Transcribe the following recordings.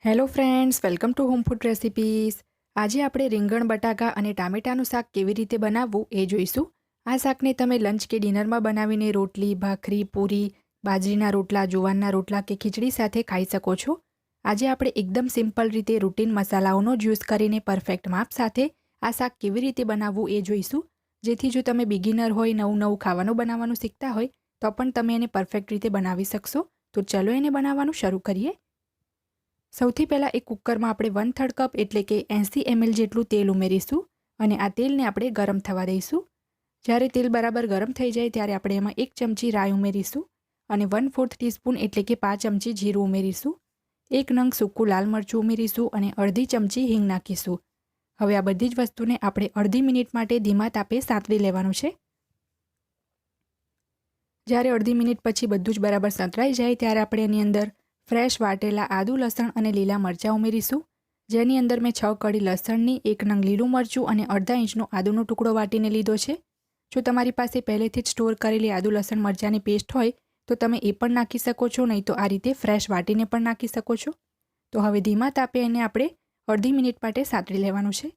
Hello friends, welcome to home food recipes. આજે આપણે રીંગણ બટાકા અને ટામેટાનું શાક કેવી રીતે બનાવવું એ જોઈશું. આ શાકને તમે લંચ કે ડિનરમાં બનાવીને રોટલી, ભાખરી, પૂરી, બાજરીના રોટલા, જુવારના રોટલા કે ખીચડી સાથે ખાઈ શકો છો. આજે આપણે એકદમ સિમ્પલ રીતે રૂટીન મસાલાઓનો જ યુઝ કરીને પરફેક્ટ માપ સાથે આ શાક કેવી રીતે બનાવવું એ જોઈશું. જેથી જો તમે બિગિનર હોય, નવું ખાવાનું બનાવવાનું શીખતા હોય તો પણ તમે એને પરફેક્ટ રીતે બનાવી શકશો. તો ચલો એને બનાવવાનું શરૂ કરીએ. સૌથી પહેલાં એક કુકરમાં આપણે 1/3 કપ એટલે કે 80 ml જેટલું તેલ ઉમેરીશું અને આ તેલને આપણે ગરમ થવા દઈશું. જ્યારે તેલ બરાબર ગરમ થઈ જાય ત્યારે આપણે એમાં 1 ચમચી રાઈ ઉમેરીશું અને 1/4 ટીસ્પૂન એટલે કે 5 ચમચી જીરું ઉમેરીશું. 1 નંગ સૂકું લાલ મરચું ઉમેરીશું અને અડધી ચમચી હિંગ નાખીશું. હવે આ બધી જ વસ્તુને આપણે અડધી મિનિટ માટે ધીમા તાપે સાંતળી લેવાનું છે. જ્યારે અડધી મિનિટ પછી બધું જ બરાબર સંતળાઈ જાય ત્યારે આપણે એની અંદર ફ્રેશ વાટેલા આદુ, લસણ અને લીલા મરચાં ઉમેરીશું. જેની અંદર મેં 6 કળી લસણની, 1 નંગ લીલું મરચું અને અડધા ઇંચનો આદુનો ટુકડો વાટીને લીધો છે. જો તમારી પાસે પહેલેથી જ સ્ટોર કરેલી આદુ, લસણ, મરચાંની પેસ્ટ હોય તો તમે એ પણ નાખી શકો છો, નહીં તો આ રીતે ફ્રેશ વાટીને પણ નાખી શકો છો. તો હવે ધીમા તાપે એને આપણે અડધી મિનિટ માટે સાંતળી લેવાનું છે.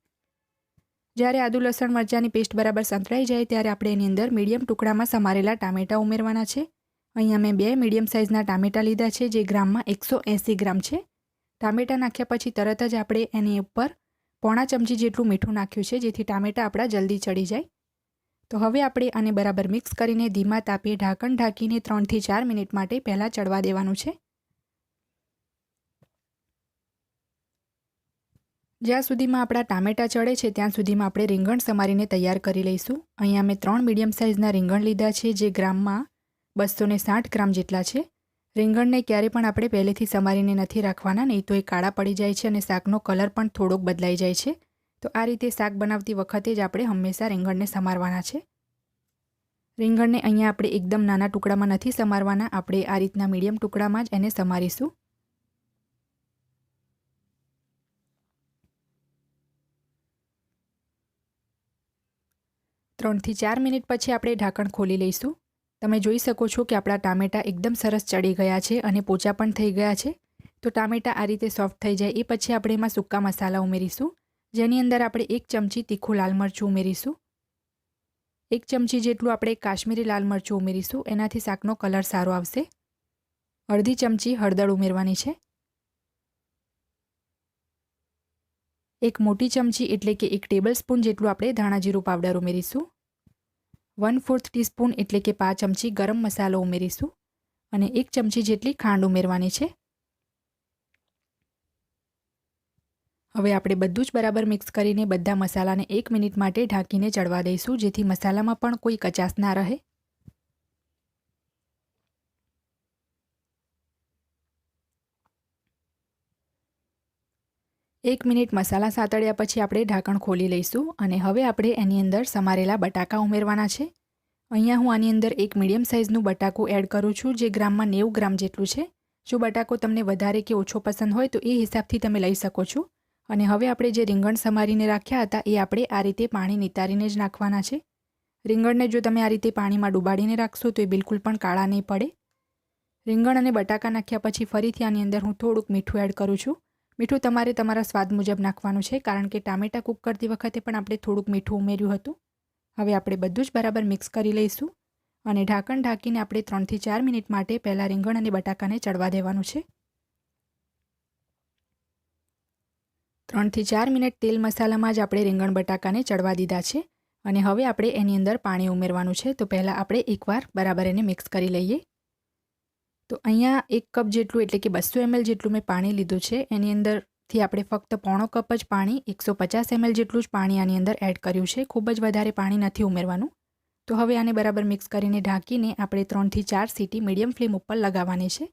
જ્યારે આદુ, લસણ, મરચાંની પેસ્ટ બરાબર સંતળાઈ જાય ત્યારે આપણે એની અંદર મીડિયમ ટુકડામાં સમારેલા ટામેટાં ઉમેરવાના છે. અહીંયા મેં 2 મીડિયમ સાઇઝના ટામેટાં લીધા છે, જે ગ્રામમાં 180 ગ્રામ છે. ટામેટાં નાખ્યા પછી તરત જ આપણે એની ઉપર પોણા ચમચી જેટલું મીઠું નાખ્યું છે, જેથી ટામેટાં આપણા જલ્દી ચડી જાય. તો હવે આપણે આને બરાબર મિક્સ કરીને ધીમા તાપે ઢાંકણ ઢાંકીને 3 થી 4 મિનિટ માટે પહેલાં ચડવા દેવાનું છે. જ્યાં સુધીમાં આપણા ટામેટાં ચડે છે ત્યાં સુધીમાં આપણે રીંગણ સમારીને તૈયાર કરી લઈશું. અહીંયા મેં 3 મીડિયમ સાઇઝના રીંગણ લીધા છે, જે ગ્રામમાં 260 ગ્રામ જેટલા છે. રીંગણને ક્યારે પણ આપણે પહેલેથી સમારીને નથી રાખવાના, નહીં તો એ કાળા પડી જાય છે અને શાકનો કલર પણ થોડોક બદલાઈ જાય છે. તો આ રીતે શાક બનાવતી વખતે જ આપણે હંમેશા રીંગણને સમારવાના છે. રીંગણને અહીંયા આપણે એકદમ નાના ટુકડામાં નથી સમારવાના, આપણે આ રીતના મીડિયમ ટુકડામાં જ એને સમારીશું. 3 થી 4 મિનિટ પછી આપણે ઢાંકણ ખોલી લઈશું. તમે જોઈ શકો છો કે આપણા ટામેટાં એકદમ સરસ ચડી ગયા છે અને પોચા પણ થઈ ગયા છે. તો ટામેટાં આ રીતે સોફ્ટ થઈ જાય એ પછી આપણે એમાં સૂકા મસાલા ઉમેરીશું, જેની અંદર આપણે 1 ચમચી તીખું લાલ મરચું ઉમેરીશું. 1 ચમચી જેટલું આપણે કાશ્મીરી લાલ મરચું ઉમેરીશું, એનાથી શાકનો કલર સારો આવશે. અડધી ચમચી હળદર ઉમેરવાની છે. 1 મોટી ચમચી એટલે કે 1 ટેબલ સ્પૂન જેટલું આપણે ધાણા જીરું પાવડર ઉમેરીશું. 1/4 ટીસ્પૂન એટલે કે 5 ચમચી ગરમ મસાલો ઉમેરીશું અને 1 ચમચી જેટલી ખાંડ ઉમેરવાની છે. હવે આપણે બધું જ બરાબર મિક્સ કરીને બધા મસાલાને 1 મિનિટ માટે ઢાંકીને ચડવા દઈશું, જેથી મસાલામાં પણ કોઈ કચાશ ના રહે. એક મિનિટ મસાલા સાતળ્યા પછી આપણે ઢાંકણ ખોલી લઈશું અને હવે આપણે એની અંદર સમારેલા બટાકા ઉમેરવાના છે. અહીંયા હું આની અંદર એક મીડિયમ સાઇઝનું બટાકું એડ કરું છું, જે ગ્રામમાં 90 ગ્રામ જેટલું છે. જો બટાકો તમને વધારે કે ઓછો પસંદ હોય તો એ હિસાબથી તમે લઈ શકો છો. અને હવે આપણે જે રીંગણ સમારીને રાખ્યા હતા એ આપણે આ રીતે પાણી નિતારીને જ નાખવાના છે. રીંગણને જો તમે આ રીતે પાણીમાં ડુબાડીને રાખશો તો એ બિલકુલ પણ કાળા નહીં પડે. રીંગણ અને બટાકા નાખ્યા પછી ફરીથી આની અંદર હું થોડુંક મીઠું એડ કરું છું. મીઠું તમારે તમારા સ્વાદ મુજબ નાખવાનું છે, કારણ કે ટામેટાં કૂક કરતી વખતે પણ આપણે થોડુંક મીઠું ઉમેર્યું હતું. હવે આપણે બધું જ બરાબર મિક્સ કરી લઈશું અને ઢાંકણ ઢાંકીને આપણે 3 થી 4 મિનિટ માટે પહેલાં રીંગણ અને બટાકાને ચડવા દેવાનું છે. 3 થી 4 મિનિટ તેલ મસાલામાં જ આપણે રીંગણ બટાકાને ચડવા દીધા છે અને હવે આપણે એની અંદર પાણી ઉમેરવાનું છે. તો પહેલાં આપણે એકવાર બરાબર એને મિક્સ કરી લઈએ. તો અહીંયા 1 કપ જેટલું એટલે કે 200 ml જેટલું મેં પાણી લીધું છે. એની અંદરથી આપણે ફક્ત પોણો કપ જ પાણી, 150 ml જેટલું જ પાણી આની અંદર એડ કર્યું છે. ખૂબ જ વધારે પાણી નથી ઉમેરવાનું. તો હવે આને બરાબર મિક્સ કરીને ઢાંકીને આપણે 3 થી 4 સીટી મીડિયમ ફ્લેમ ઉપર લગાવવાની છે.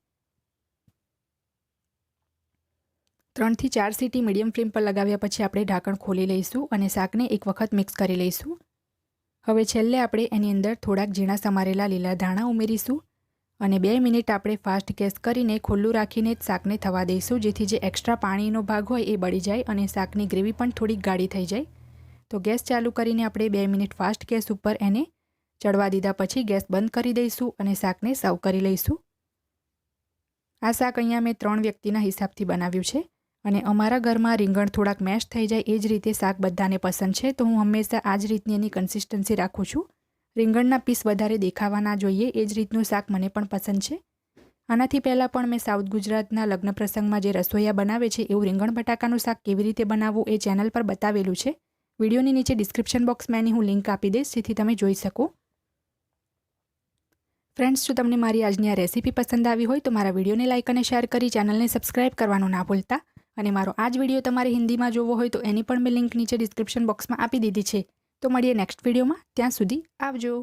3 થી 4 સીટી મીડિયમ ફ્લેમ પર લગાવ્યા પછી આપણે ઢાંકણ ખોલી લઈશું અને શાકને એક વખત મિક્સ કરી લઈશું. હવે છેલ્લે આપણે એની અંદર થોડાક ઝીણા સમારેલા લીલા ધાણા ઉમેરીશું અને 2 મિનિટ આપણે ફાસ્ટ ગેસ કરીને ખુલ્લું રાખીને જ શાકને થવા દઈશું, જેથી જે એક્સ્ટ્રા પાણીનો ભાગ હોય એ બળી જાય અને શાકની ગ્રેવી પણ થોડીક ગાઢી થઈ જાય. તો ગેસ ચાલુ કરીને આપણે 2 મિનિટ ફાસ્ટ ગેસ ઉપર એને ચડવા દીધા પછી ગેસ બંધ કરી દઈશું અને શાકને સર્વ કરી લઈશું. આ શાક અહીંયા મેં 3 વ્યક્તિના હિસાબથી બનાવ્યું છે. અને અમારા ઘરમાં રીંગણ થોડાક મેશ થઈ જાય એ જ રીતે શાક બધાને પસંદ છે, તો હું હંમેશા આ જ રીતની એની કન્સિસ્ટન્સી રાખું છું. રીંગણના પીસ વધારે દેખાવા ના જોઈએ એ જ રીતનું શાક મને પણ પસંદ છે. આનાથી પહેલાં પણ મેં સાઉથ ગુજરાતના લગ્ન પ્રસંગમાં જે રસોઈયા બનાવે છે એવું રીંગણ બટાકાનું શાક કેવી રીતે બનાવવું એ ચેનલ પર બતાવેલું છે. વિડીયોની નીચે ડિસ્ક્રિપ્શન બોક્સમાં એની હું લિંક આપી દઈશ, જેથી તમે જોઈ શકો. ફ્રેન્ડ્સ, જો તમને મારી આજની આ રેસીપી પસંદ આવી હોય તો મારા વિડીયોને લાઇક અને શેર કરી ચેનલને સબસ્ક્રાઇબ કરવાનું ના ભૂલતા. અને મારો આ જ વિડીયો તમારે હિન્દીમાં જોવો હોય તો એની પણ મેં લિંક નીચે ડિસ્ક્રિપ્શન બોક્સમાં આપી દીધી છે. તો મળીએ નેક્સ્ટ વિડીયોમાં. ત્યાં સુધી આવજો.